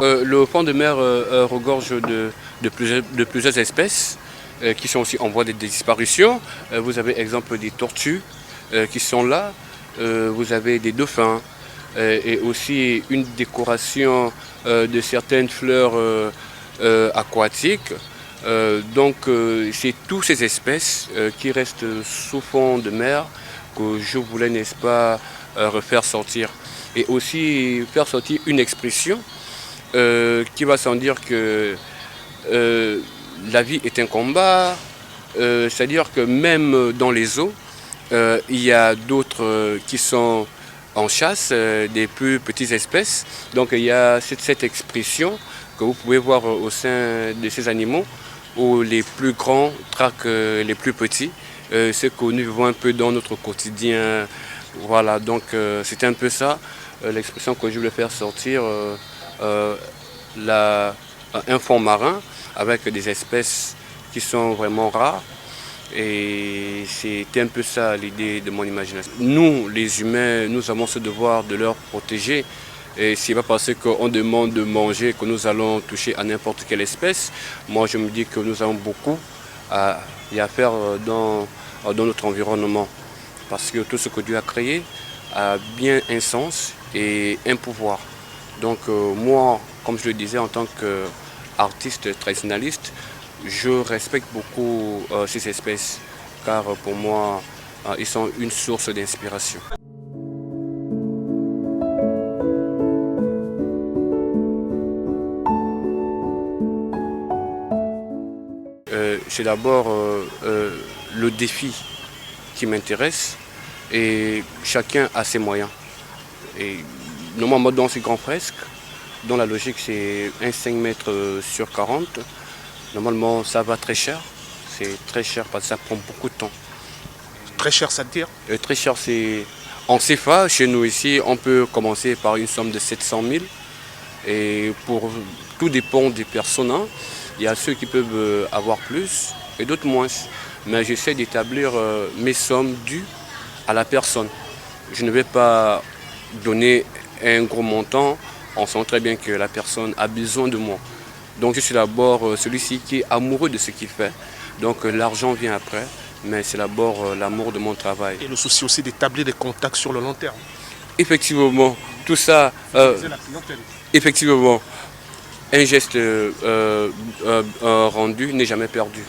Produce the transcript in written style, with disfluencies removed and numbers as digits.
Le fond de mer regorge de plusieurs espèces qui sont aussi en voie de disparition. Vous avez exemple des tortues qui sont là, vous avez des dauphins et aussi une décoration de certaines fleurs aquatiques. C'est toutes ces espèces qui restent sous fond de mer que je voulais, n'est-ce pas, refaire sortir. Et aussi faire sortir une expression qui va sans dire que la vie est un combat, c'est-à-dire que même dans les eaux, il y a d'autres qui sont en chasse, des plus petites espèces. Donc il y a cette expression que vous pouvez voir au sein de ces animaux, où les plus grands traquent les plus petits. Ce que nous vivons un peu dans notre quotidien. Voilà, donc c'était un peu ça, l'expression que je voulais faire sortir. Un fond marin avec des espèces qui sont vraiment rares. Et c'était un peu ça l'idée de mon imagination. Nous, les humains, nous avons ce devoir de leur protéger. Et ce n'est pas parce qu'on demande de manger que nous allons toucher à n'importe quelle espèce. Moi, je me dis que nous avons beaucoup à y faire dans notre environnement. Parce que tout ce que Dieu a créé a bien un sens et un pouvoir. Donc moi, comme je le disais, en tant qu'artiste traditionnaliste, je respecte beaucoup ces espèces, car pour moi, ils sont une source d'inspiration. C'est d'abord le défi qui m'intéresse et chacun a ses moyens. Et normalement dans ces grands fresques, dont la logique c'est un 5 mètres sur 40, normalement ça va très cher. C'est très cher parce que ça prend beaucoup de temps. Très cher, ça te dire? Très cher, c'est en CFA, chez nous ici, on peut commencer par une somme de 700 000. Et tout dépend des personnes. Hein. Il y a ceux qui peuvent avoir plus et d'autres moins. Mais j'essaie d'établir mes sommes dues à la personne. Je ne vais pas donner un gros montant en sachant très bien que la personne a besoin de moi. Donc je suis d'abord celui-ci qui est amoureux de ce qu'il fait. Donc l'argent vient après, mais c'est d'abord l'amour de mon travail. Et le souci aussi d'établir des contacts sur le long terme. Effectivement, tout ça, effectivement, un geste rendu n'est jamais perdu.